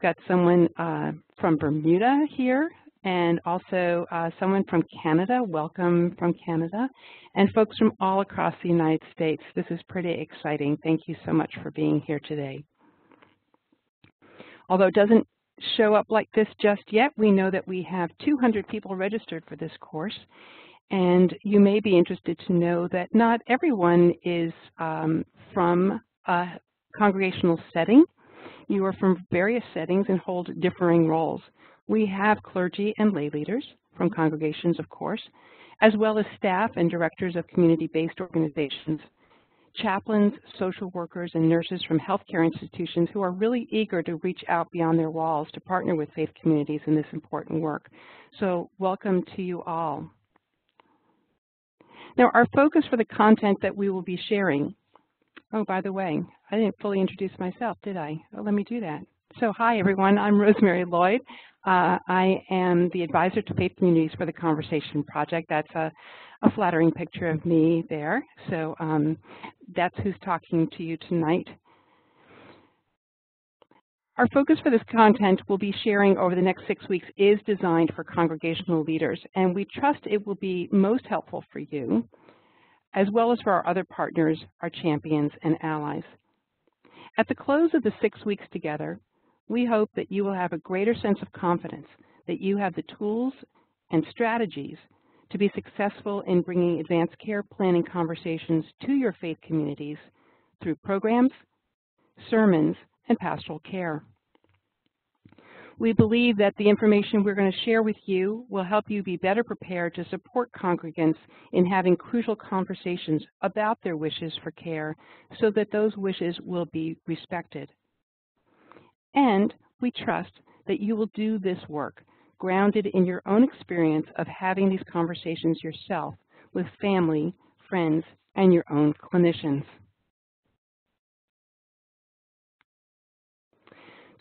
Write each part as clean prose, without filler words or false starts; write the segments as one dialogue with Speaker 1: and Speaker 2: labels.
Speaker 1: Got someone from Bermuda here, and also someone from Canada. Welcome from Canada, and folks from all across the United States. This is pretty exciting. Thank you so much for being here today. Although it doesn't show up like this just yet, we know that we have 200 people registered for this course, and you may be interested to know that not everyone is from a congregational setting. You are from various settings and hold differing roles. We have clergy and lay leaders from congregations, of course, as well as staff and directors of community-based organizations, chaplains, social workers, and nurses from healthcare institutions who are really eager to reach out beyond their walls to partner with faith communities in this important work. So welcome to you all. Now, our focus for the content that we will be sharing. Oh, by the way, I didn't fully introduce myself, did I? Oh, let me do that. So hi, everyone. I'm Rosemary Lloyd. I am the advisor to Faith Communities for the Conversation Project. That's a flattering picture of me there. So that's who's talking to you tonight. Our focus for this content we'll be sharing over the next 6 weeks is designed for congregational leaders, and we trust it will be most helpful for you, as well as for our other partners, our champions, and allies. At the close of the 6 weeks together, we hope that you will have a greater sense of confidence that you have the tools and strategies to be successful in bringing advanced care planning conversations to your faith communities through programs, sermons, and pastoral care. We believe that the information we're going to share with you will help you be better prepared to support congregants in having crucial conversations about their wishes for care so that those wishes will be respected. And we trust that you will do this work grounded in your own experience of having these conversations yourself with family, friends, and your own clinicians.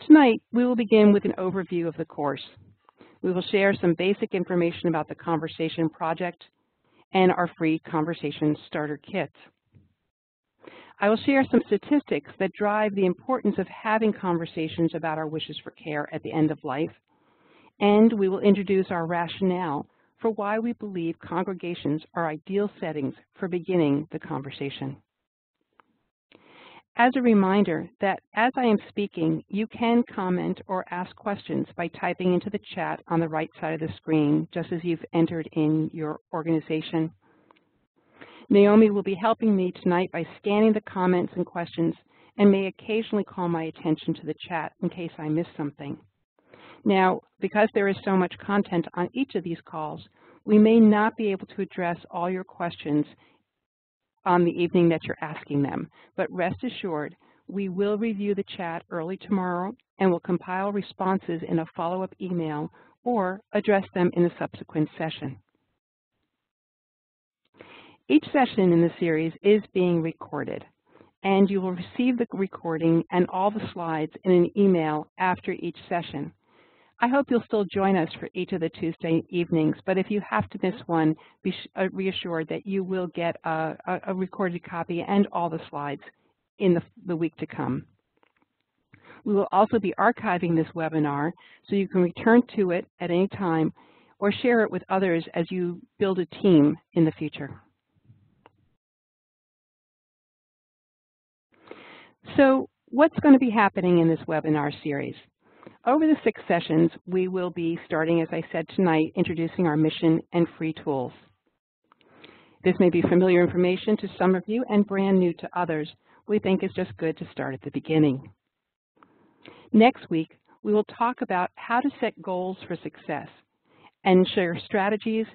Speaker 1: Tonight, we will begin with an overview of the course. We will share some basic information about the Conversation Project and our free Conversation Starter Kits. I will share some statistics that drive the importance of having conversations about our wishes for care at the end of life, and we will introduce our rationale for why we believe congregations are ideal settings for beginning the conversation. As a reminder that as I am speaking, you can comment or ask questions by typing into the chat on the right side of the screen, just as you've entered in your organization. Naomi will be helping me tonight by scanning the comments and questions and may occasionally call my attention to the chat in case I miss something. Now, because there is so much content on each of these calls, we may not be able to address all your questions on the evening that you're asking them, but rest assured, we will review the chat early tomorrow and will compile responses in a follow-up email or address them in a subsequent session. Each session in the series is being recorded, and you will receive the recording and all the slides in an email after each session. I hope you'll still join us for each of the Tuesday evenings, but if you have to miss one, be reassured that you will get a recorded copy and all the slides in the week to come. We will also be archiving this webinar so you can return to it at any time or share it with others as you build a team in the future. So what's going to be happening in this webinar series? Over the 6 sessions, we will be starting, as I said tonight, introducing our mission and free tools. This may be familiar information to some of you and brand new to others. We think it's just good to start at the beginning. Next week, we will talk about how to set goals for success and share strategies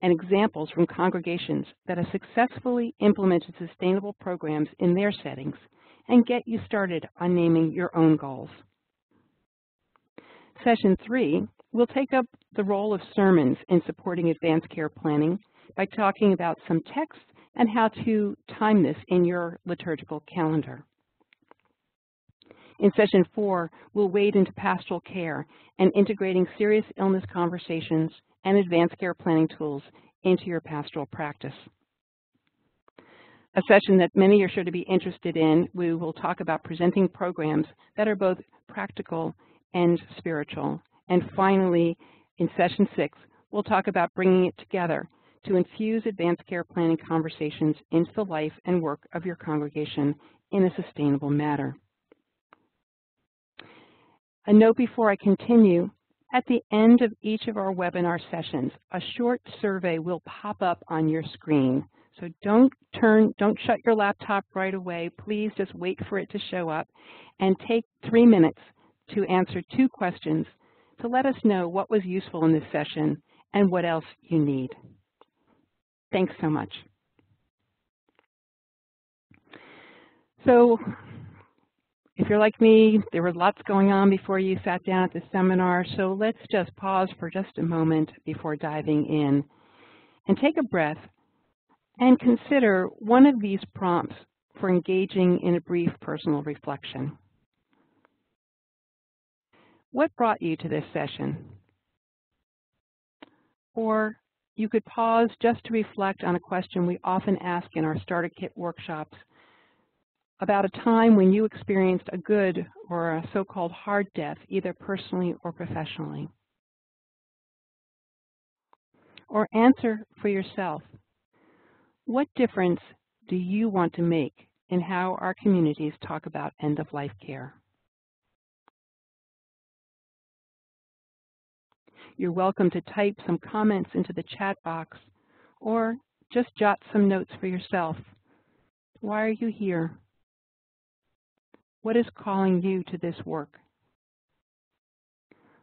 Speaker 1: and examples from congregations that have successfully implemented sustainable programs in their settings and get you started on naming your own goals. Session 3 will take up the role of sermons in supporting advanced care planning by talking about some text and how to time this in your liturgical calendar. In Session 4, we'll wade into pastoral care and integrating serious illness conversations and advanced care planning tools into your pastoral practice. A session that many are sure to be interested in, we will talk about presenting programs that are both practical and spiritual. And finally, in session 6, we'll talk about bringing it together to infuse advanced care planning conversations into the life and work of your congregation in a sustainable manner. A note before I continue, at the end of each of our webinar sessions, a short survey will pop up on your screen. So don't shut your laptop right away. Please just wait for it to show up and take 3 minutes to answer 2 questions to let us know what was useful in this session and what else you need. Thanks so much. So if you're like me, there were lots going on before you sat down at the seminar, so let's just pause for just a moment before diving in and take a breath and consider one of these prompts for engaging in a brief personal reflection. What brought you to this session? Or you could pause just to reflect on a question we often ask in our starter kit workshops about a time when you experienced a good or a so-called hard death, either personally or professionally. Or answer for yourself, what difference do you want to make in how our communities talk about end-of-life care? You're welcome to type some comments into the chat box or just jot some notes for yourself. Why are you here? What is calling you to this work?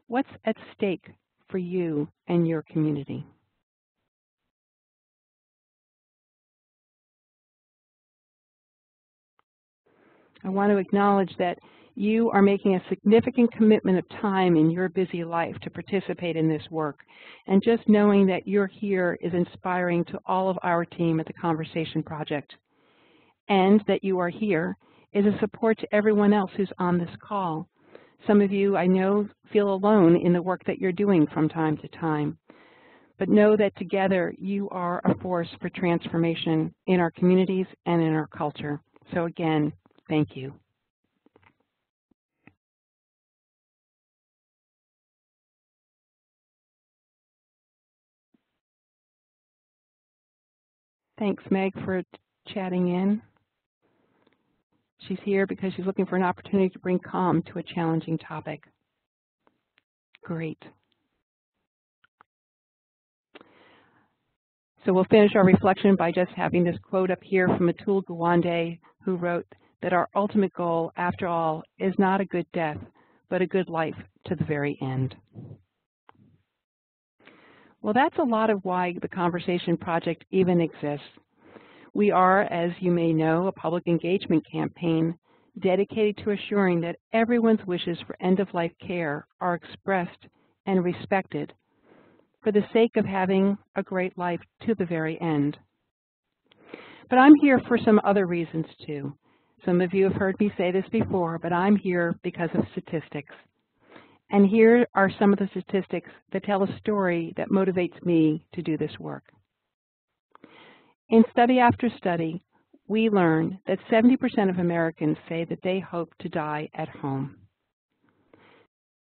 Speaker 1: What's at stake for you and your community? I want to acknowledge that you are making a significant commitment of time in your busy life to participate in this work. And just knowing that you're here is inspiring to all of our team at the Conversation Project. And that you are here is a support to everyone else who's on this call. Some of you, I know, feel alone in the work that you're doing from time to time. But know that together you are a force for transformation in our communities and in our culture. So again, thank you. Thanks, Meg, for chatting in. She's here because she's looking for an opportunity to bring calm to a challenging topic. Great. So we'll finish our reflection by just having this quote up here from Atul Gawande, who wrote that our ultimate goal, after all, is not a good death, but a good life to the very end. Well, that's a lot of why the Conversation Project even exists. We are, as you may know, a public engagement campaign dedicated to assuring that everyone's wishes for end-of-life care are expressed and respected for the sake of having a great life to the very end. But I'm here for some other reasons too. Some of you have heard me say this before, but I'm here because of statistics. And here are some of the statistics that tell a story that motivates me to do this work. In study after study, we learn that 70% of Americans say that they hope to die at home.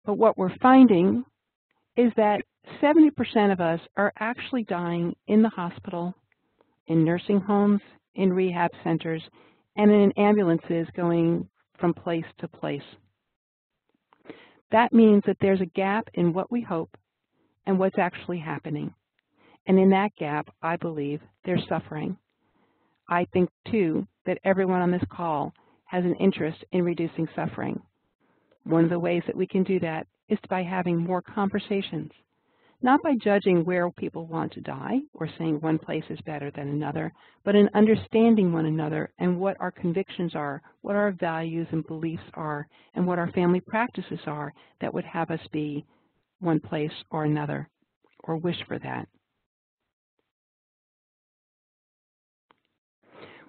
Speaker 1: But what we're finding is that 70% of us are actually dying in the hospital, in nursing homes, in rehab centers, and in ambulances going from place to place. That means that there's a gap in what we hope and what's actually happening. And in that gap, I believe, there's suffering. I think, too, that everyone on this call has an interest in reducing suffering. One of the ways that we can do that is by having more conversations, not by judging where people want to die or saying one place is better than another, but in understanding one another and what our convictions are, what our values and beliefs are, and what our family practices are that would have us be one place or another, or wish for that.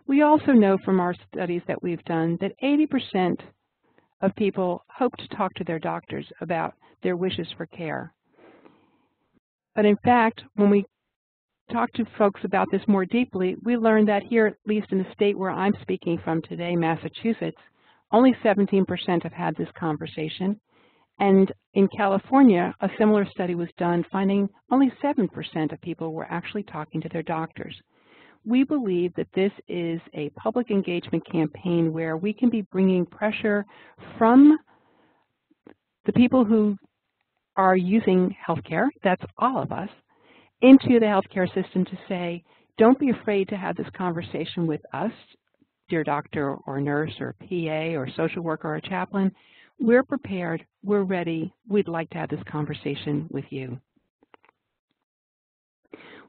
Speaker 1: We also know from our studies that we've done that 80% of people hope to talk to their doctors about their wishes for care. But in fact, when we talk to folks about this more deeply, we learn that here, at least in the state where I'm speaking from today, Massachusetts, only 17% have had this conversation, And in California, a similar study was done, finding only 7% of people were actually talking to their doctors. We believe that this is a public engagement campaign where we can be bringing pressure from the people who are using healthcare, that's all of us, into the healthcare system to say, don't be afraid to have this conversation with us, dear doctor or nurse or PA or social worker or chaplain. We're prepared, we're ready, we'd like to have this conversation with you.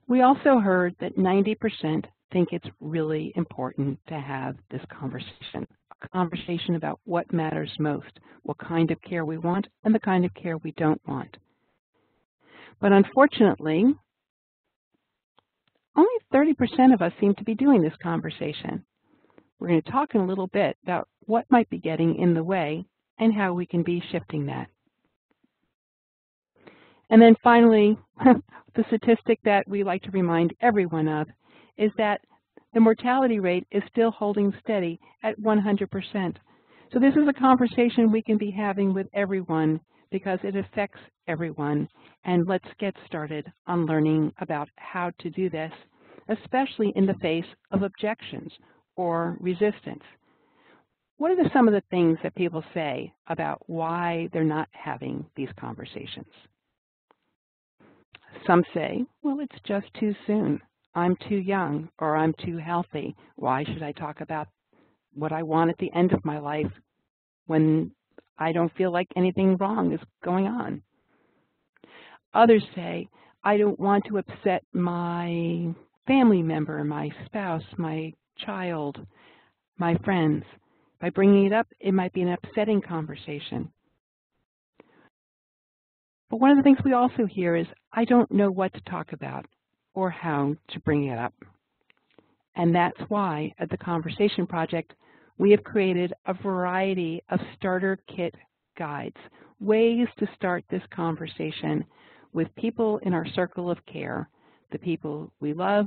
Speaker 1: We also heard that 90% think it's really important to have this conversation, a conversation about what matters most, what kind of care we want and the kind of care we don't want. But unfortunately, only 30% of us seem to be doing this conversation. We're going to talk in a little bit about what might be getting in the way and how we can be shifting that. And then finally, the statistic that we like to remind everyone of is that the mortality rate is still holding steady at 100%. So this is a conversation we can be having with everyone because it affects everyone. And let's get started on learning about how to do this, especially in the face of objections or resistance. What are some of the things that people say about why they're not having these conversations? Some say, well, it's just too soon. I'm too young, or I'm too healthy. Why should I talk about what I want at the end of my life when I don't feel like anything wrong is going on? Others say, I don't want to upset my family member, my spouse, my child, my friends. By bringing it up, it might be an upsetting conversation. But one of the things we also hear is, I don't know what to talk about or how to bring it up. And that's why at the Conversation Project, we have created a variety of starter kit guides, ways to start this conversation with people in our circle of care, the people we love,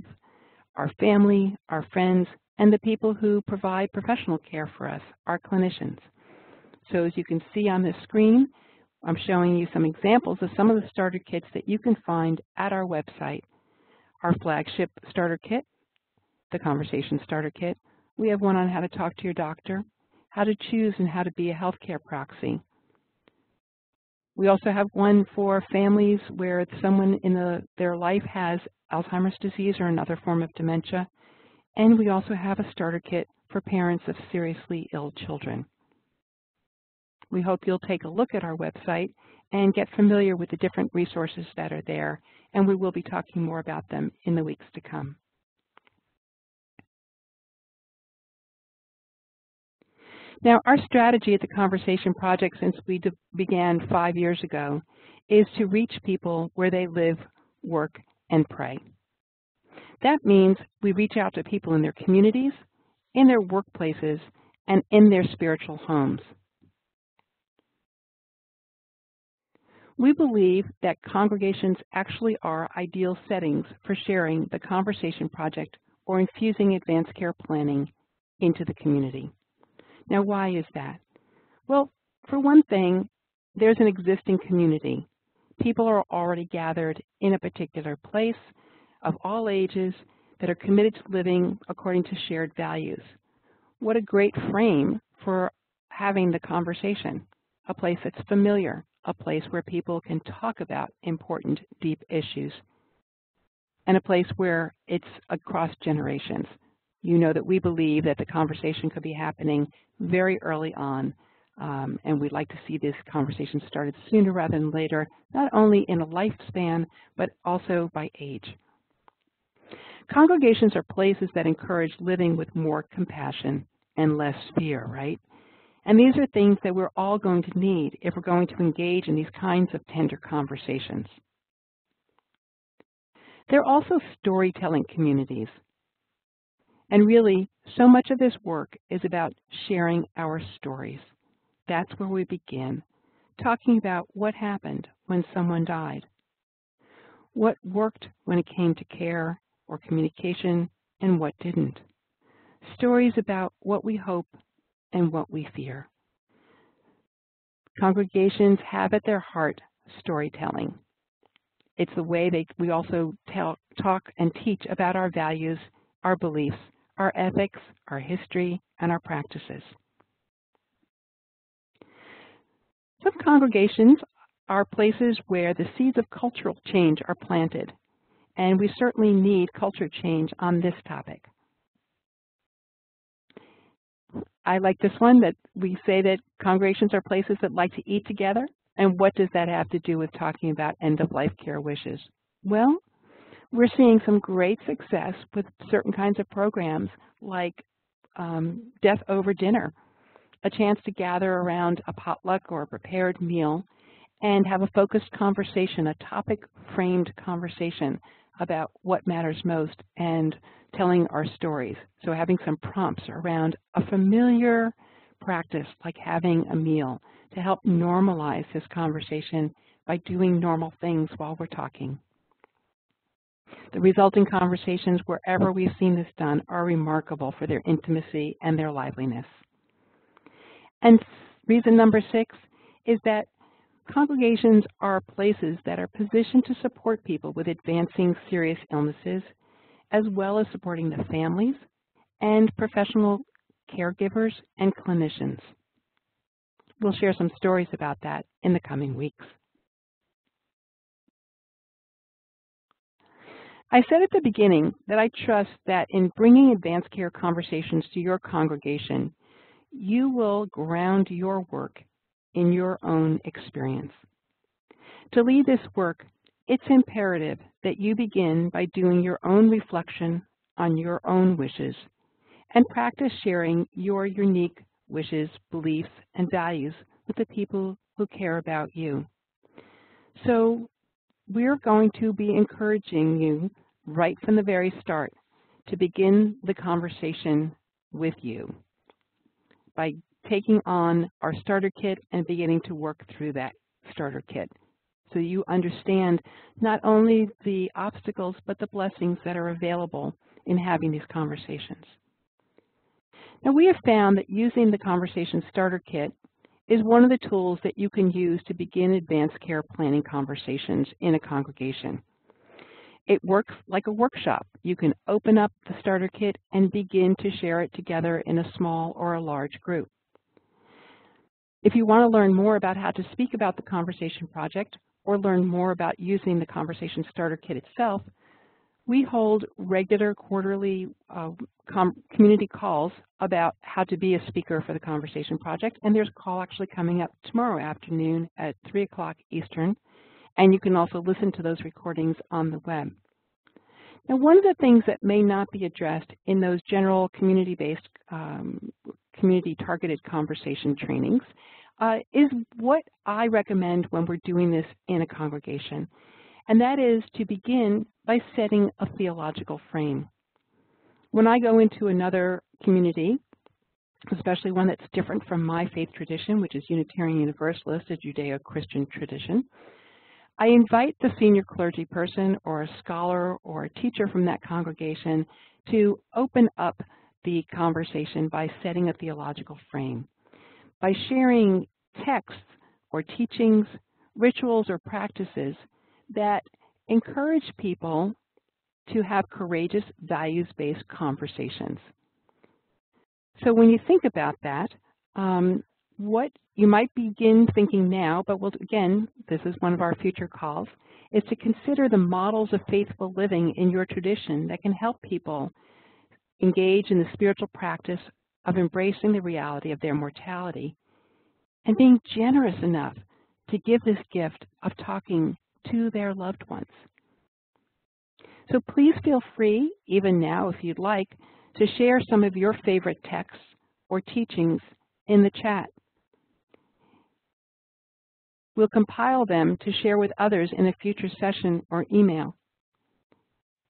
Speaker 1: our family, our friends, and the people who provide professional care for us, our clinicians. So as you can see on this screen, I'm showing you some examples of some of the starter kits that you can find at our website. Our flagship starter kit, the Conversation Starter Kit. We have one on how to talk to your doctor, how to choose and how to be a healthcare proxy. We also have one for families where someone in their life has Alzheimer's disease or another form of dementia. And we also have a starter kit for parents of seriously ill children. We hope you'll take a look at our website and get familiar with the different resources that are there, and we will be talking more about them in the weeks to come. Now, our strategy at the Conversation Project since we began 5 years ago is to reach people where they live, work, and pray. That means we reach out to people in their communities, in their workplaces, and in their spiritual homes. We believe that congregations actually are ideal settings for sharing the Conversation Project or infusing advanced care planning into the community. Now, why is that? Well, for one thing, there's an existing community. People are already gathered in a particular place of all ages that are committed to living according to shared values. What a great frame for having the conversation, a place that's familiar, a place where people can talk about important, deep issues, and a place where it's across generations. You know that we believe that the conversation could be happening very early on, and we'd like to see this conversation started sooner rather than later, not only in a lifespan, but also by age. Congregations are places that encourage living with more compassion and less fear, right? And these are things that we're all going to need if we're going to engage in these kinds of tender conversations. They're also storytelling communities. And really, so much of this work is about sharing our stories. That's where we begin, talking about what happened when someone died, what worked when it came to care or communication, and what didn't. Stories about what we hope and what we fear. Congregations have at their heart storytelling. It's the way we also talk and teach about our values, our beliefs, our ethics, our history, and our practices. Some congregations are places where the seeds of cultural change are planted, and we certainly need culture change on this topic. I like this one, that we say that congregations are places that like to eat together. And what does that have to do with talking about end-of-life care wishes? Well, we're seeing some great success with certain kinds of programs like Death Over Dinner, a chance to gather around a potluck or a prepared meal and have a focused conversation, a topic-framed conversation about what matters most and telling our stories. So having some prompts around a familiar practice like having a meal to help normalize this conversation by doing normal things while we're talking. The resulting conversations, wherever we've seen this done, are remarkable for their intimacy and their liveliness. And reason number 6 is that congregations are places that are positioned to support people with advancing serious illnesses, as well as supporting the families and professional caregivers and clinicians. We'll share some stories about that in the coming weeks. I said at the beginning that I trust that in bringing advanced care conversations to your congregation, you will ground your work in your own experience. To lead this work, it's imperative that you begin by doing your own reflection on your own wishes and practice sharing your unique wishes, beliefs, and values with the people who care about you. So we're going to be encouraging you right from the very start to begin the conversation with you by taking on our starter kit and beginning to work through that starter kit so you understand not only the obstacles but the blessings that are available in having these conversations. Now, we have found that using the Conversation Starter Kit is one of the tools that you can use to begin advanced care planning conversations in a congregation. It works like a workshop. You can open up the starter kit and begin to share it together in a small or a large group. If you want to learn more about how to speak about the Conversation Project or learn more about using the Conversation Starter Kit itself, we hold regular quarterly community calls about how to be a speaker for the Conversation Project, and there's a call actually coming up tomorrow afternoon at 3 o'clock Eastern, and you can also listen to those recordings on the web. Now, one of the things that may not be addressed in those general community-based, community-targeted conversation trainings is what I recommend when we're doing this in a congregation, and that is to begin by setting a theological frame. When I go into another community, especially one that's different from my faith tradition, which is Unitarian Universalist, a Judeo-Christian tradition, I invite the senior clergy person or a scholar or a teacher from that congregation to open up the conversation by setting a theological frame, by sharing texts or teachings, rituals or practices that encourage people to have courageous, values-based conversations. So when you think about that, what you might begin thinking now, but again, this is one of our future calls, is to consider the models of faithful living in your tradition that can help people engage in the spiritual practice of embracing the reality of their mortality and being generous enough to give this gift of talking to their loved ones. So please feel free, even now if you'd like, to share some of your favorite texts or teachings in the chat. We'll compile them to share with others in a future session or email.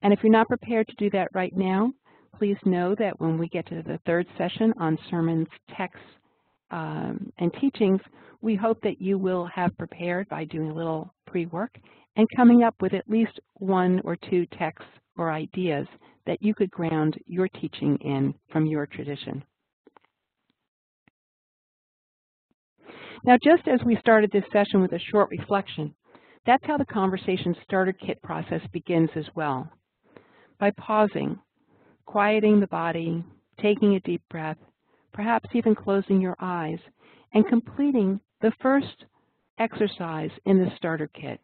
Speaker 1: And if you're not prepared to do that right now, please know that when we get to the third session on sermons, texts, and teachings, we hope that you will have prepared by doing a little pre-work and coming up with at least 1 or 2 texts or ideas that you could ground your teaching in from your tradition. Now, just as we started this session with a short reflection, that's how the conversation starter kit process begins as well. By pausing, quieting the body, taking a deep breath, perhaps even closing your eyes, and completing the first exercise in the starter kit.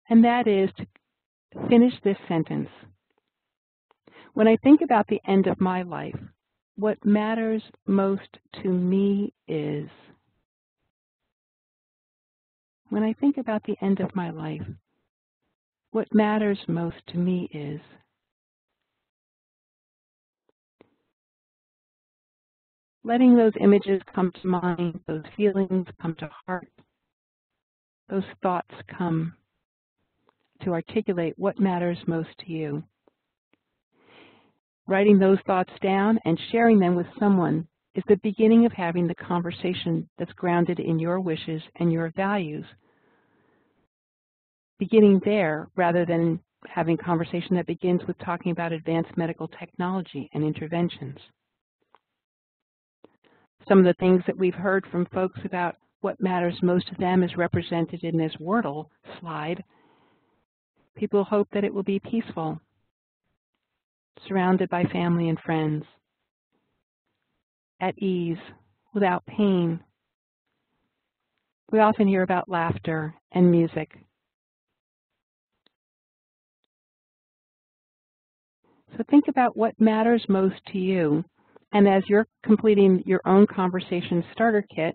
Speaker 1: And that is to finish this sentence. When I think about the end of my life, what matters most to me is. When I think about the end of my life, what matters most to me is. Letting those images come to mind, those feelings come to heart, those thoughts come to articulate what matters most to you. Writing those thoughts down and sharing them with someone is the beginning of having the conversation that's grounded in your wishes and your values. Beginning there rather than having a conversation that begins with talking about advanced medical technology and interventions. Some of the things that we've heard from folks about what matters most to them is represented in this Wordle slide. People hope that it will be peaceful, surrounded by family and friends, at ease, without pain. We often hear about laughter and music. So think about what matters most to you, and as you're completing your own conversation starter kit,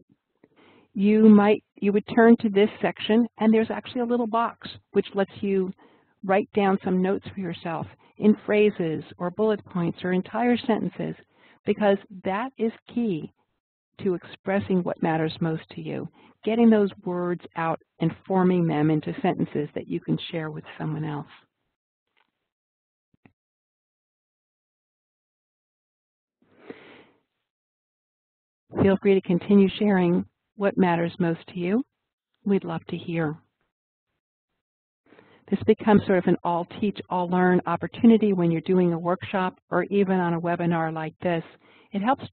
Speaker 1: you would turn to this section, and there's actually a little box which lets you write down some notes for yourself in phrases or bullet points or entire sentences, because that is key to expressing what matters most to you, getting those words out and forming them into sentences that you can share with someone else. Feel free to continue sharing what matters most to you. We'd love to hear. This becomes sort of an all-teach, all-learn opportunity when you're doing a workshop or even on a webinar like this. It helps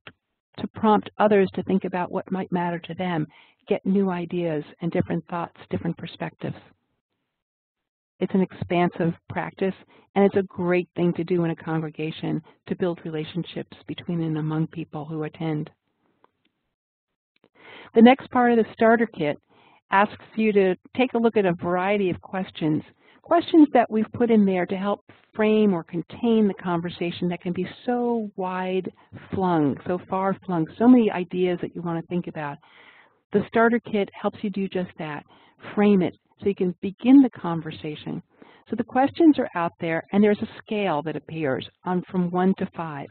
Speaker 1: to prompt others to think about what might matter to them, get new ideas and different thoughts, different perspectives. It's an expansive practice, and it's a great thing to do in a congregation to build relationships between and among people who attend. The next part of the starter kit asks you to take a look at a variety of questions that we've put in there to help frame or contain the conversation that can be so wide-flung, so far-flung, so many ideas that you want to think about. The starter kit helps you do just that, frame it so you can begin the conversation. So the questions are out there, and there's a scale that appears from 1 to 5.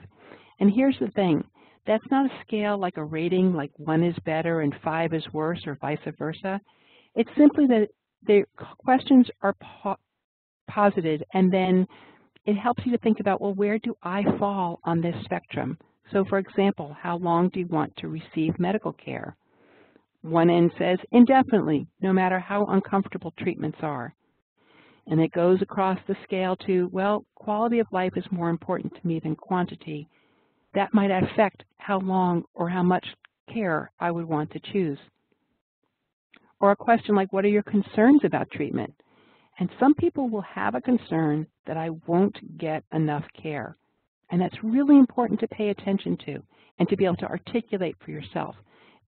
Speaker 1: And here's the thing. That's not a scale like a rating, like 1 is better and 5 is worse or vice versa. It's simply that the questions are posited, and then it helps you to think about, well, where do I fall on this spectrum? So for example, how long do you want to receive medical care? One end says indefinitely, no matter how uncomfortable treatments are. And it goes across the scale to, well, quality of life is more important to me than quantity. That might affect how long or how much care I would want to choose. Or a question like, what are your concerns about treatment? And some people will have a concern that I won't get enough care. And that's really important to pay attention to and to be able to articulate for yourself.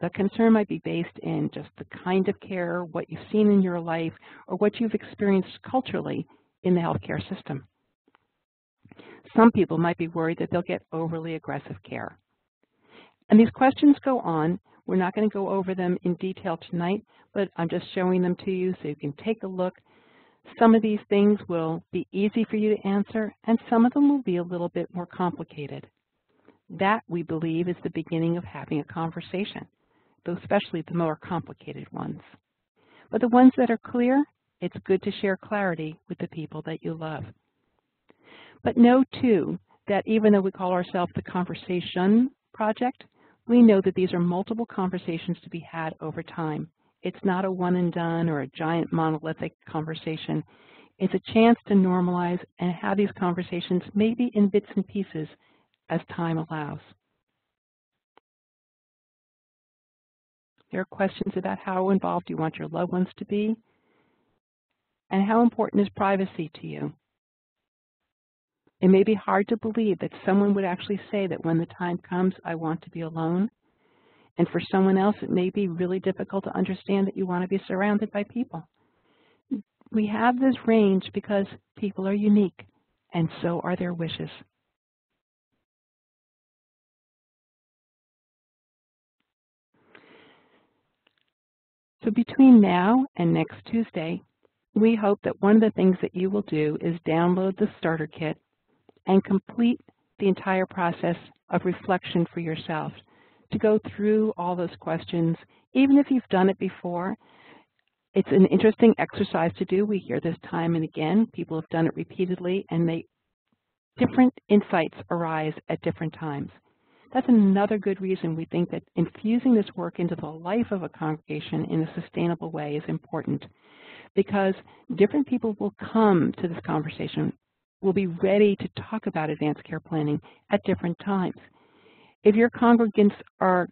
Speaker 1: The concern might be based in just the kind of care, what you've seen in your life, or what you've experienced culturally in the healthcare system. Some people might be worried that they'll get overly aggressive care. And these questions go on. We're not going to go over them in detail tonight, but I'm just showing them to you so you can take a look. Some of these things will be easy for you to answer, and some of them will be a little bit more complicated. That, we believe, is the beginning of having a conversation, though especially the more complicated ones. But the ones that are clear, it's good to share clarity with the people that you love. But know, too, that even though we call ourselves the Conversation Project, we know that these are multiple conversations to be had over time. It's not a one and done or a giant monolithic conversation. It's a chance to normalize and have these conversations maybe in bits and pieces as time allows. There are questions about how involved you want your loved ones to be, and how important is privacy to you. It may be hard to believe that someone would actually say that when the time comes, I want to be alone. And for someone else, it may be really difficult to understand that you want to be surrounded by people. We have this range because people are unique, and so are their wishes. So between now and next Tuesday, we hope that one of the things that you will do is download the starter kit and complete the entire process of reflection for yourself, to go through all those questions. Even if you've done it before, it's an interesting exercise to do. We hear this time and again. People have done it repeatedly, and different insights arise at different times. That's another good reason we think that infusing this work into the life of a congregation in a sustainable way is important, because different people will come to this conversation, will be ready to talk about advanced care planning at different times. If your congregants are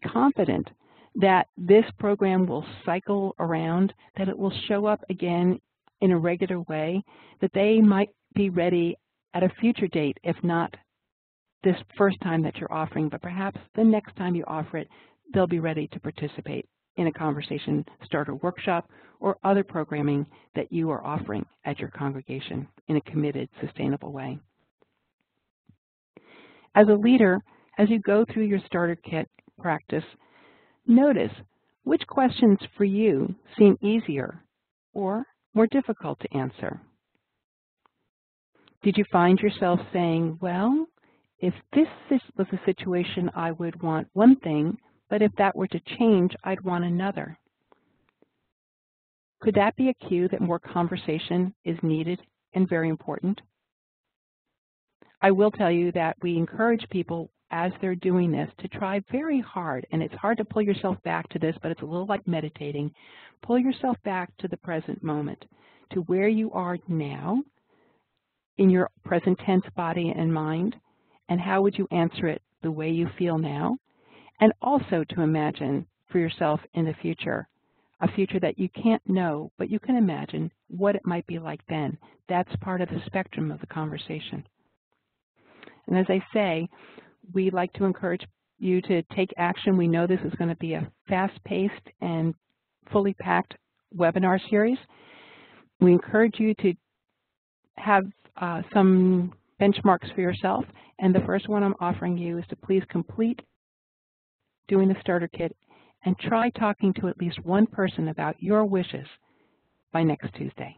Speaker 1: confident that this program will cycle around, that it will show up again in a regular way, that they might be ready at a future date, if not this first time that you're offering, but perhaps the next time you offer it, they'll be ready to participate in a conversation starter workshop or other programming that you are offering at your congregation in a committed, sustainable way. As a leader, as you go through your starter kit practice, notice which questions for you seem easier or more difficult to answer. Did you find yourself saying, well, if this was a situation, I would want one thing, but if that were to change, I'd want another? Could that be a cue that more conversation is needed and very important? I will tell you that we encourage people as they're doing this to try very hard, and it's hard to pull yourself back to this, but it's a little like meditating. Pull yourself back to the present moment, to where you are now in your present tense body and mind, and how would you answer it the way you feel now, and also to imagine for yourself in the future, a future that you can't know, but you can imagine what it might be like then. That's part of the spectrum of the conversation. And as I say, we like to encourage you to take action. We know this is going to be a fast-paced and fully packed webinar series. We encourage you to have some benchmarks for yourself, and the first one I'm offering you is to please complete doing the starter kit and try talking to at least one person about your wishes by next Tuesday.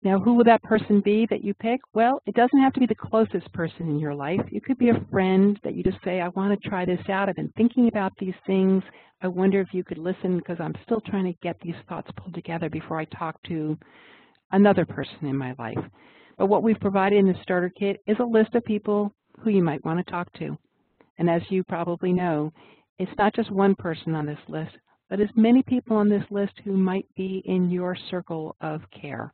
Speaker 1: Now, who will that person be that you pick? Well, it doesn't have to be the closest person in your life. It could be a friend that you just say, I want to try this out. I've been thinking about these things. I wonder if you could listen, because I'm still trying to get these thoughts pulled together before I talk to another person in my life. But what we've provided in the starter kit is a list of people who you might want to talk to. And as you probably know, it's not just one person on this list, but as many people on this list who might be in your circle of care.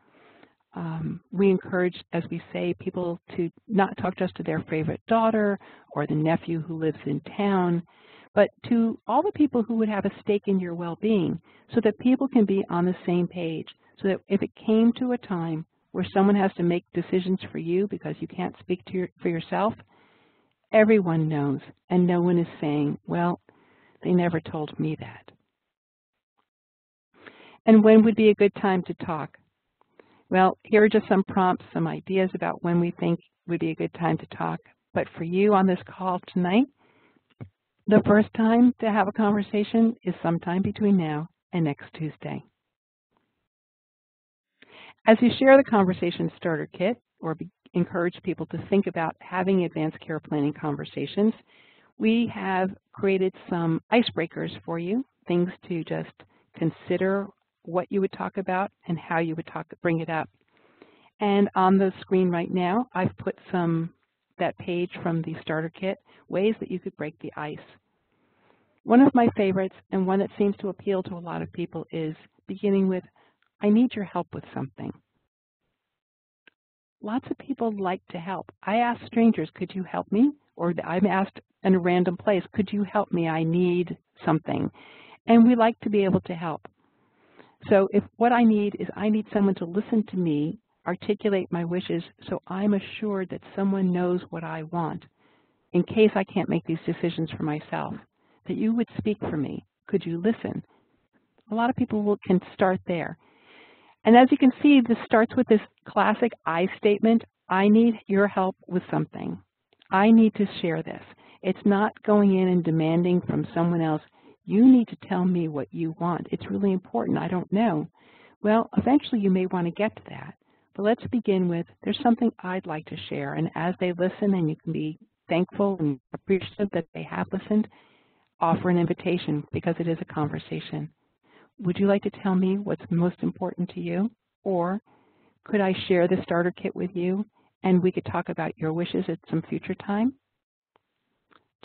Speaker 1: We encourage, as we say, people to not talk just to their favorite daughter or the nephew who lives in town, but to all the people who would have a stake in your well-being, so that people can be on the same page, so that if it came to a time where someone has to make decisions for you because you can't speak for yourself, everyone knows, and no one is saying, well, they never told me that. And when would be a good time to talk? Well, here are just some prompts, some ideas about when we think would be a good time to talk. But for you on this call tonight, the first time to have a conversation is sometime between now and next Tuesday. As you share the conversation starter kit, or encourage people to think about having advanced care planning conversations, we have created some icebreakers for you, things to just consider what you would talk about and how you would bring it up. And on the screen right now, I've put that page from the starter kit, ways that you could break the ice. One of my favorites, and one that seems to appeal to a lot of people, is beginning with, I need your help with something. Lots of people like to help. I ask strangers, could you help me? Or I'm asked in a random place, could you help me? I need something. And we like to be able to help. So if what I need is I need someone to listen to me, articulate my wishes, so I'm assured that someone knows what I want in case I can't make these decisions for myself, that you would speak for me. Could you listen? A lot of people can start there. And as you can see, this starts with this classic I statement. I need your help with something. I need to share this. It's not going in and demanding from someone else, you need to tell me what you want. It's really important. I don't know. Well, eventually you may want to get to that. But let's begin with, there's something I'd like to share. And as they listen, and you can be thankful and appreciative that they have listened, offer an invitation because it is a conversation. Would you like to tell me what's most important to you? Or could I share the starter kit with you and we could talk about your wishes at some future time?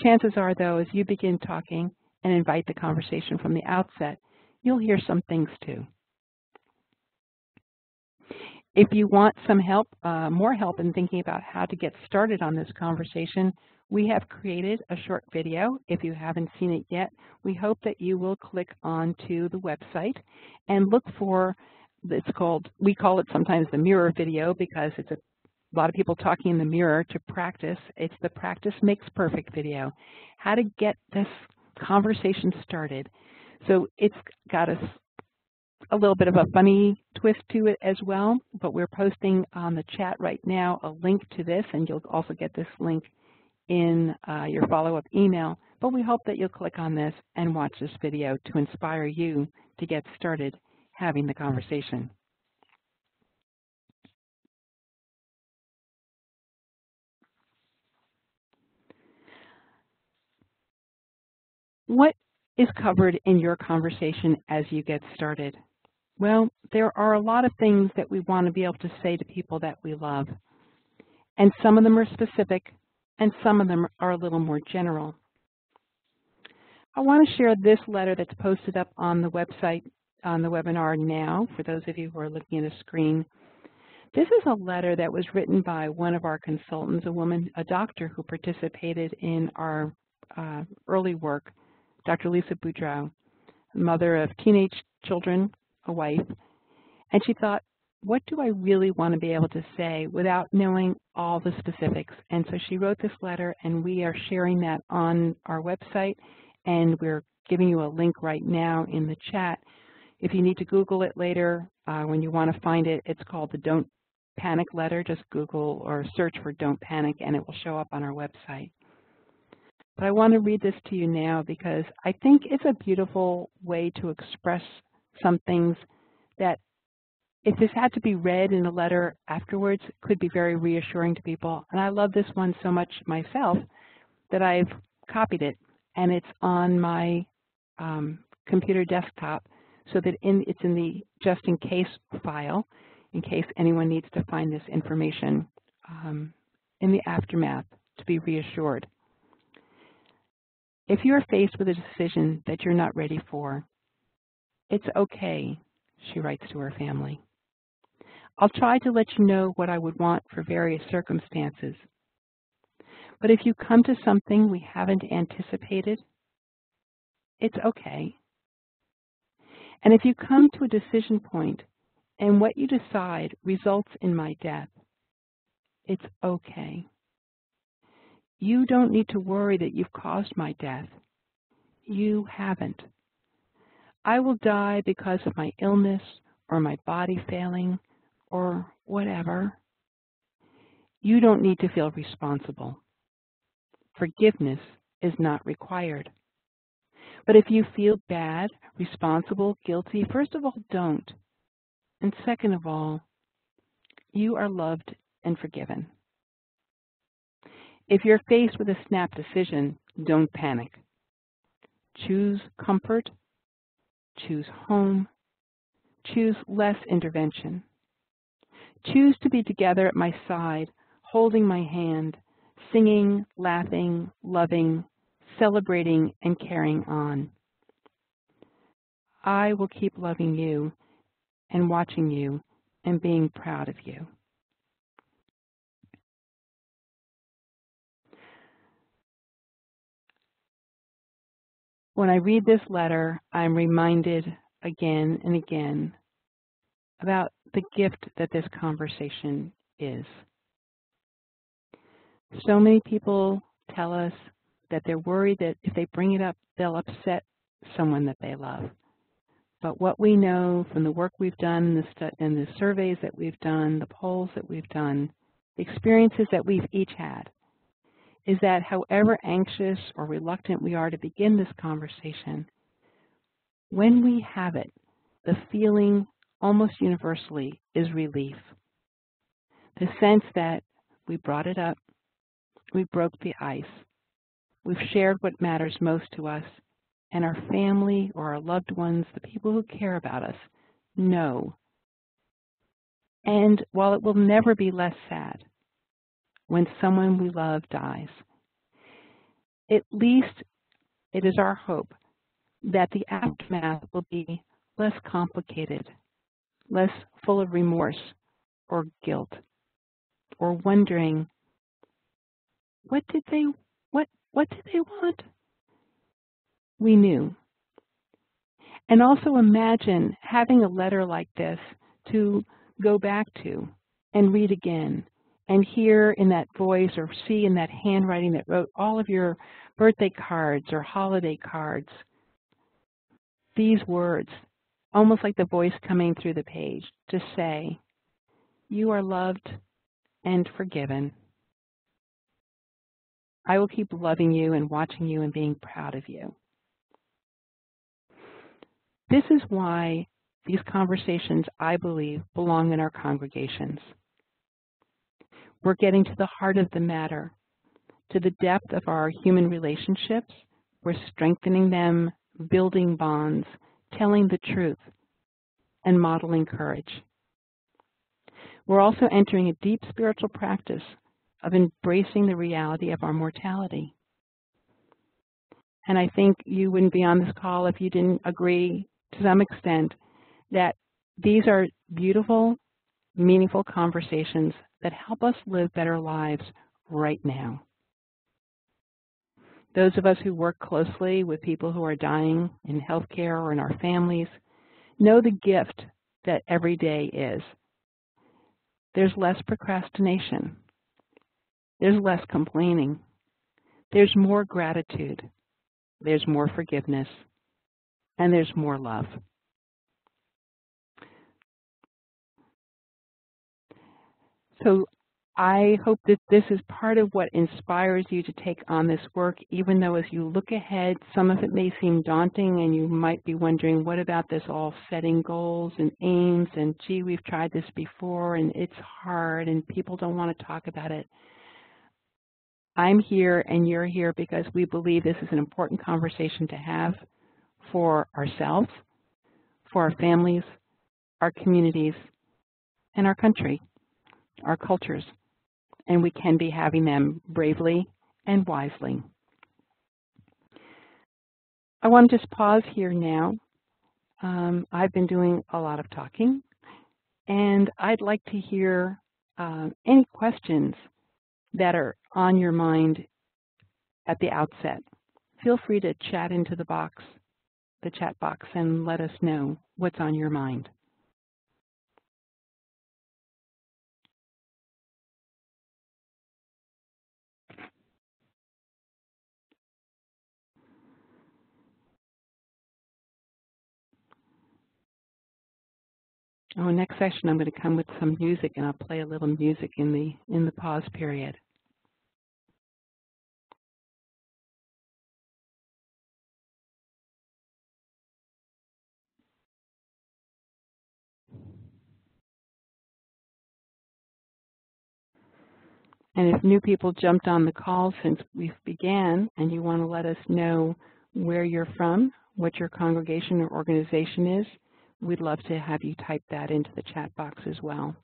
Speaker 1: Chances are, though, as you begin talking and invite the conversation from the outset, you'll hear some things too. If you want some help, more help in thinking about how to get started on this conversation, we have created a short video. If you haven't seen it yet, we hope that you will click onto the website and look for, we call it sometimes the mirror video because it's a lot of people talking in the mirror to practice. It's the practice makes perfect video. How to get this conversation started. So it's got a little bit of a funny twist to it as well, but we're posting on the chat right now a link to this, and you'll also get this link in your follow-up email. But we hope that you'll click on this and watch this video to inspire you to get started having the conversation. What is covered in your conversation as you get started? Well, there are a lot of things that we want to be able to say to people that we love. And some of them are specific, and some of them are a little more general. I want to share this letter that's posted up on the website, on the webinar now, for those of you who are looking at a screen. This is a letter that was written by one of our consultants, a doctor who participated in our early work, Dr. Lisa Boudreau, mother of teenage children, a wife, and she thought, what do I really want to be able to say without knowing all the specifics? And so she wrote this letter, and we are sharing that on our website, and we're giving you a link right now in the chat. If you need to Google it later, when you want to find it, it's called the Don't Panic letter. Just Google or search for Don't Panic, and it will show up on our website. But I want to read this to you now because I think it's a beautiful way to express some things that, if this had to be read in a letter afterwards, could be very reassuring to people. And I love this one so much myself that I've copied it, and it's on my computer desktop so that it's in the just in case file, in case anyone needs to find this information in the aftermath to be reassured. If you're faced with a decision that you're not ready for, it's okay, she writes to her family. I'll try to let you know what I would want for various circumstances. But if you come to something we haven't anticipated, it's okay. And if you come to a decision point and what you decide results in my death, it's okay. You don't need to worry that you've caused my death. You haven't. I will die because of my illness or my body failing or whatever. You don't need to feel responsible. Forgiveness is not required. But if you feel bad, responsible, guilty, first of all, don't. And second of all, you are loved and forgiven. If you're faced with a snap decision, don't panic. Choose comfort, choose home, choose less intervention. Choose to be together at my side, holding my hand, singing, laughing, loving, celebrating, and carrying on. I will keep loving you and watching you and being proud of you. When I read this letter, I'm reminded again and again about the gift that this conversation is. So many people tell us that they're worried that if they bring it up, they'll upset someone that they love. But what we know from the work we've done and the surveys that we've done, the polls that we've done, the experiences that we've each had, is that however anxious or reluctant we are to begin this conversation, when we have it, the feeling almost universally is relief. The sense that we brought it up, we broke the ice, we've shared what matters most to us, and our family or our loved ones, the people who care about us, know. And while it will never be less sad when someone we love dies, at least it is our hope that the aftermath will be less complicated, less full of remorse or guilt, or wondering, what did they want? We knew. And also imagine having a letter like this to go back to and read again and hear in that voice or see in that handwriting that wrote all of your birthday cards or holiday cards, these words, almost like the voice coming through the page, to say, you are loved and forgiven. I will keep loving you and watching you and being proud of you. This is why these conversations, I believe, belong in our congregations. We're getting to the heart of the matter, to the depth of our human relationships. We're strengthening them, building bonds, telling the truth, and modeling courage. We're also entering a deep spiritual practice of embracing the reality of our mortality. And I think you wouldn't be on this call if you didn't agree to some extent that these are beautiful, meaningful conversations that help us live better lives right now. Those of us who work closely with people who are dying in healthcare or in our families know the gift that every day is. There's less procrastination. There's less complaining. There's more gratitude. There's more forgiveness. And there's more love. So I hope that this is part of what inspires you to take on this work, even though as you look ahead, some of it may seem daunting and you might be wondering, what about this all setting goals and aims and gee, we've tried this before and it's hard and people don't want to talk about it. I'm here and you're here because we believe this is an important conversation to have for ourselves, for our families, our communities, and our country, our cultures. And we can be having them bravely and wisely. I want to just pause here now. I've been doing a lot of talking, and I'd like to hear any questions that are on your mind at the outset. Feel free to chat into the chat box, and let us know what's on your mind. Oh, next session I'm going to come with some music, and I'll play a little music in the pause period. And if new people jumped on the call since we began and you want to let us know where you're from, what your congregation or organization is, we'd love to have you type that into the chat box as well.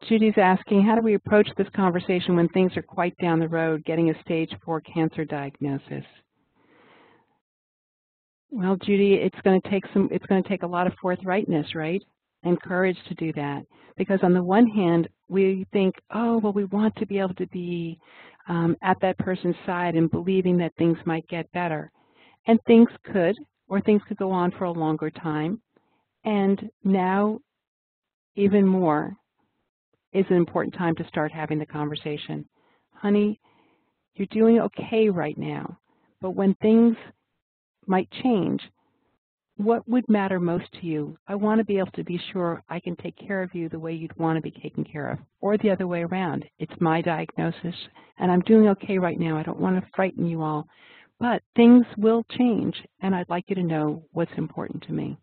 Speaker 1: Judy's asking, how do we approach this conversation when things are quite down the road, getting a stage 4 cancer diagnosis? Well, Judy, it's going to take a lot of forthrightness, right? And courage to do that. Because on the one hand, we think, oh, well, we want to be able to be at that person's side and believing that things might get better. And things could, or things could go on for a longer time. And now, even more, is an important time to start having the conversation. Honey, you're doing okay right now, but when things might change, what would matter most to you? I want to be able to be sure I can take care of you the way you'd want to be taken care of, or the other way around. It's my diagnosis, and I'm doing okay right now. I don't want to frighten you all, but things will change, and I'd like you to know what's important to me.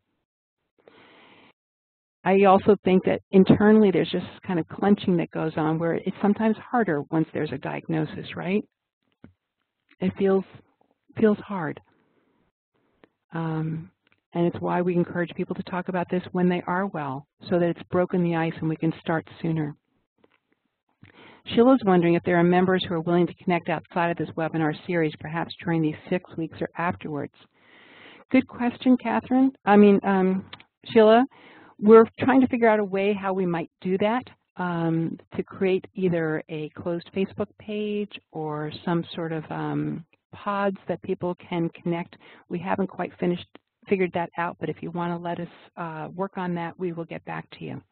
Speaker 1: I also think that internally there's just kind of clenching that goes on where it's sometimes harder once there's a diagnosis, right? It feels hard. And it's why we encourage people to talk about this when they are well, so that it's broken the ice and we can start sooner. Sheila's wondering if there are members who are willing to connect outside of this webinar series, perhaps during these 6 weeks or afterwards. Good question, Sheila. We're trying to figure out a way how we might do that, to create either a closed Facebook page or some sort of pods that people can connect. We haven't quite figured that out, but if you want to let us work on that, we will get back to you.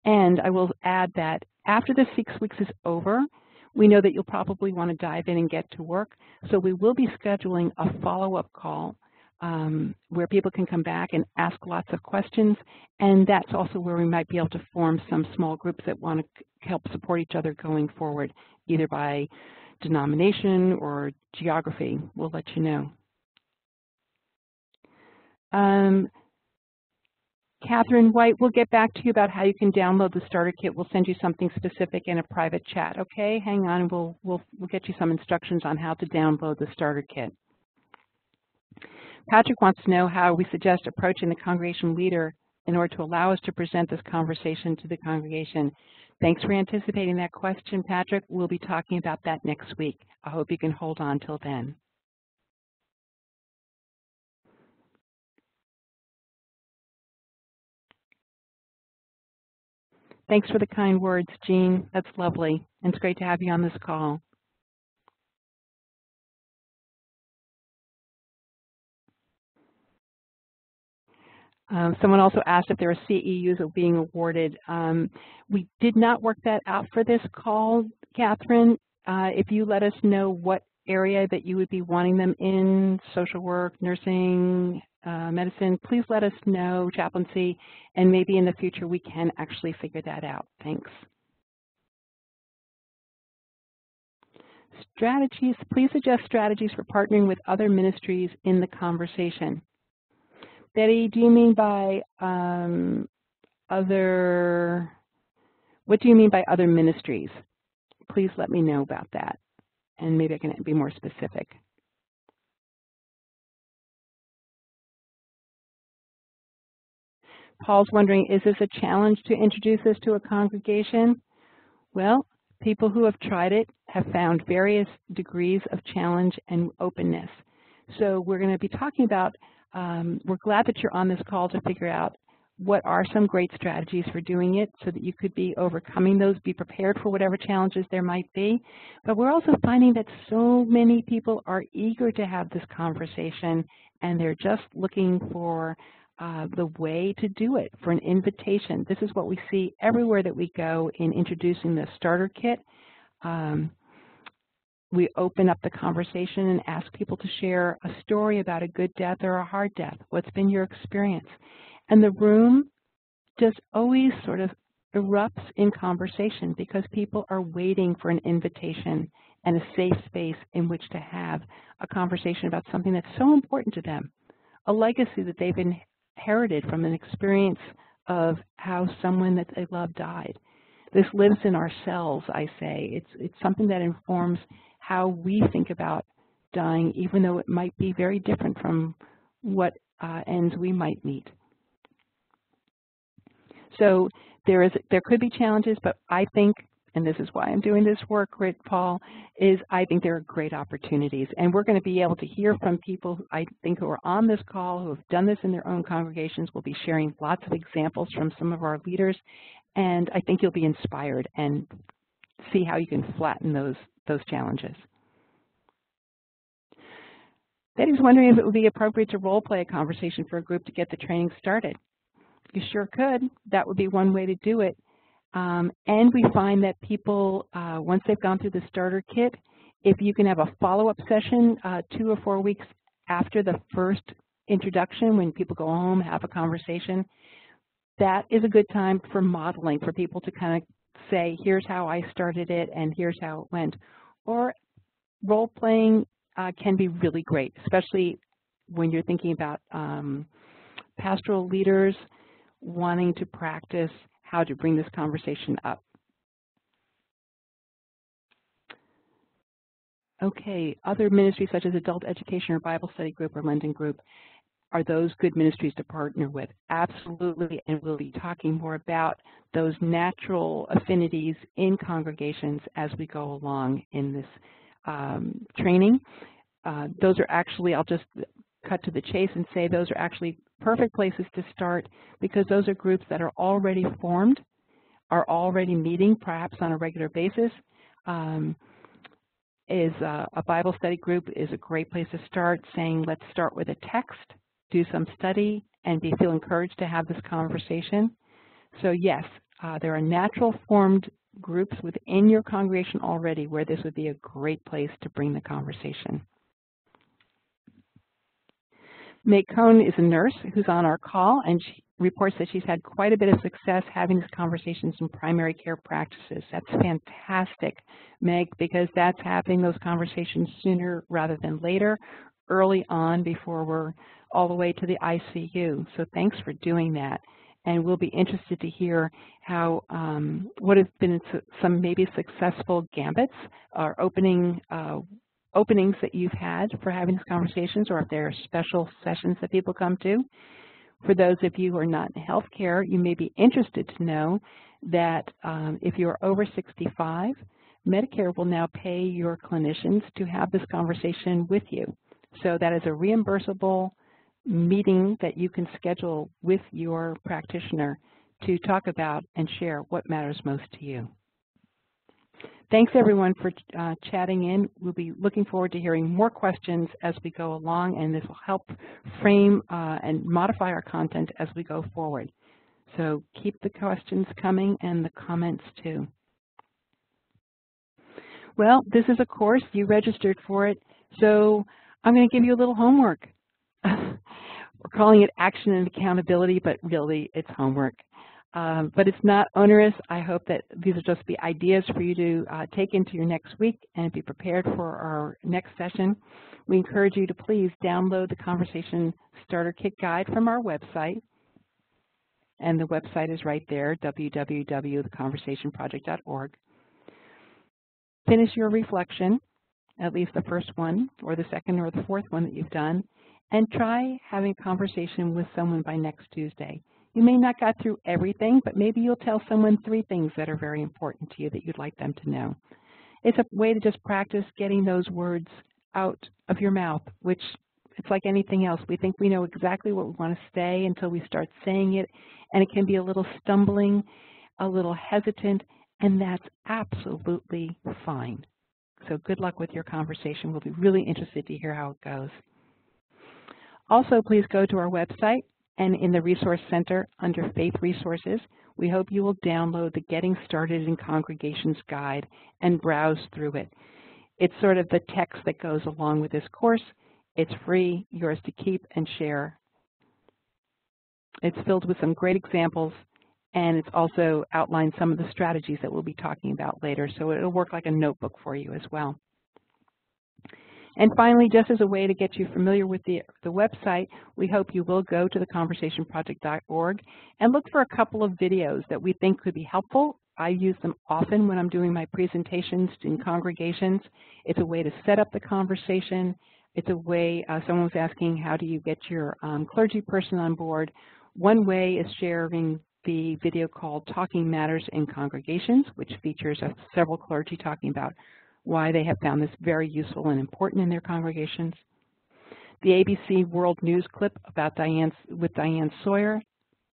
Speaker 1: And I will add that after the 6 weeks is over, we know that you'll probably want to dive in and get to work, so we will be scheduling a follow-up call where people can come back and ask lots of questions, and that's also where we might be able to form some small groups that want to help support each other going forward, either by denomination or geography. We'll let you know. Catherine White, we'll get back to you about how you can download the starter kit. We'll send you something specific in a private chat, okay? Hang on, we'll get you some instructions on how to download the starter kit. Patrick wants to know how we suggest approaching the congregation leader in order to allow us to present this conversation to the congregation. Thanks for anticipating that question, Patrick. We'll be talking about that next week. I hope you can hold on till then. Thanks for the kind words, Jean. That's lovely. And it's great to have you on this call. Someone also asked if there are CEUs that are being awarded. We did not work that out for this call, Catherine. If you let us know what area that you would be wanting them in, social work, nursing, medicine, please let us know, chaplaincy, and maybe in the future we can actually figure that out. Thanks. Strategies, please suggest strategies for partnering with other ministries in the conversation. Betty, do you mean by what do you mean by other ministries? Please let me know about that, and maybe I can be more specific. Paul's wondering, is this a challenge to introduce this to a congregation? Well, people who have tried it have found various degrees of challenge and openness. So we're going to be talking about, we're glad that you're on this call to figure out what are some great strategies for doing it so that you could be overcoming those, be prepared for whatever challenges there might be. But we're also finding that so many people are eager to have this conversation, and they're just looking for the way to do it, for an invitation. This is what we see everywhere that we go in introducing the starter kit. We open up the conversation and ask people to share a story about a good death or a hard death. What's been your experience? And the room just always sort of erupts in conversation because people are waiting for an invitation and a safe space in which to have a conversation about something that's so important to them, a legacy that they've inherited from an experience of how someone that they love died. This lives in ourselves, I say. It's something that informs how we think about dying, even though it might be very different from what ends we might meet. So there could be challenges, but I think, and this is why I'm doing this work, Paul, is I think there are great opportunities. And we're going to be able to hear from people, I think, who are on this call, who have done this in their own congregations. We'll be sharing lots of examples from some of our leaders, and I think you'll be inspired and see how you can flatten those challenges. Betty's wondering if it would be appropriate to role play a conversation for a group to get the training started. You sure could. That would be one way to do it. And we find that people, once they've gone through the starter kit, if you can have a follow-up session 2 or 4 weeks after the first introduction, when people go home, have a conversation, that is a good time for modeling, for people to kind of say, here's how I started it and here's how it went. Or role-playing can be really great, especially when you're thinking about pastoral leaders wanting to practice how to bring this conversation up. Okay, other ministries such as adult education or Bible study group or Lenten group, are those good ministries to partner with? Absolutely, and we'll be talking more about those natural affinities in congregations as we go along in this training. Those are actually, I'll just cut to the chase and say those are actually perfect places to start, because those are groups that are already formed, are already meeting perhaps on a regular basis. A Bible study group is a great place to start, saying let's start with a text, do some study, and feel encouraged to have this conversation. So yes, there are natural formed groups within your congregation already where this would be a great place to bring the conversation. May Cohn is a nurse who's on our call, and she reports that she's had quite a bit of success having these conversations in primary care practices. That's fantastic, Meg, because that's having those conversations sooner rather than later, early on before we're all the way to the ICU. So thanks for doing that. And we'll be interested to hear how, what have been some maybe successful gambits or openings that you've had for having these conversations, or if there are special sessions that people come to. For those of you who are not in healthcare, you may be interested to know that if you're over 65, Medicare will now pay your clinicians to have this conversation with you. So that is a reimbursable meeting that you can schedule with your practitioner to talk about and share what matters most to you. Thanks everyone for chatting in. We'll be looking forward to hearing more questions as we go along, and this will help frame and modify our content as we go forward. So keep the questions coming and the comments too. Well, this is a course, you registered for it, so I'm going to give you a little homework. We're calling it action and accountability, but really it's homework. But it's not onerous. I hope that these will just be ideas for you to take into your next week and be prepared for our next session. We encourage you to please download the Conversation Starter Kit Guide from our website. And the website is right there, www.theconversationproject.org. Finish your reflection, at least the first one, or the second or the fourth one that you've done, and try having a conversation with someone by next Tuesday. You may not get through everything, but maybe you'll tell someone 3 things that are very important to you that you'd like them to know. It's a way to just practice getting those words out of your mouth, which it's like anything else. We think we know exactly what we want to say until we start saying it, and it can be a little stumbling, a little hesitant, and that's absolutely fine. So good luck with your conversation. We'll be really interested to hear how it goes. Also, please go to our website, and in the Resource Center under Faith Resources, we hope you will download the Getting Started in Congregations Guide and browse through it. It's sort of the text that goes along with this course. It's free, yours to keep and share. It's filled with some great examples, and it's also outlined some of the strategies that we'll be talking about later, so it'll work like a notebook for you as well. And finally, just as a way to get you familiar with the website, we hope you will go to theconversationproject.org and look for a couple of videos that we think could be helpful. I use them often when I'm doing my presentations in congregations. It's a way to set up the conversation. It's a way, someone was asking, how do you get your clergy person on board? One way is sharing the video called Talking Matters in Congregations, which features several clergy talking about why they have found this very useful and important in their congregations. The ABC World News clip about with Diane Sawyer,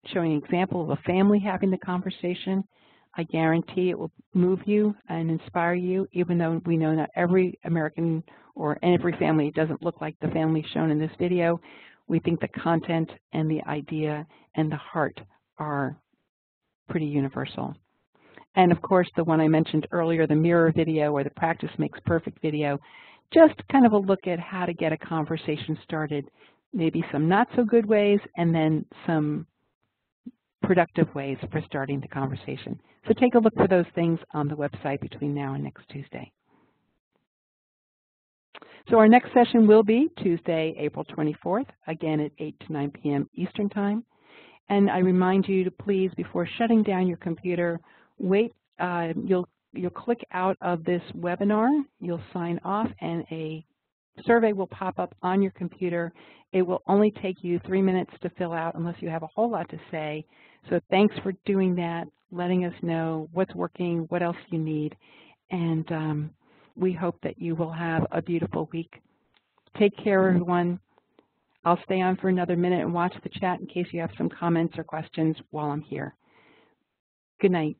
Speaker 1: showing an example of a family having the conversation. I guarantee it will move you and inspire you, even though we know not every American or every family doesn't look like the family shown in this video. We think the content and the idea and the heart are pretty universal. And of course, the one I mentioned earlier, the mirror video or the practice makes perfect video, just kind of a look at how to get a conversation started, maybe some not so good ways and then some productive ways for starting the conversation. So take a look for those things on the website between now and next Tuesday. So our next session will be Tuesday, April 24th, again at 8 to 9 p.m. Eastern Time. And I remind you to please, before shutting down your computer, wait. You'll click out of this webinar, you'll sign off, and a survey will pop up on your computer. It will only take you 3 minutes to fill out unless you have a whole lot to say. So thanks for doing that, letting us know what's working, what else you need, and we hope that you will have a beautiful week. Take care, everyone. I'll stay on for another minute and watch the chat in case you have some comments or questions while I'm here. Good night.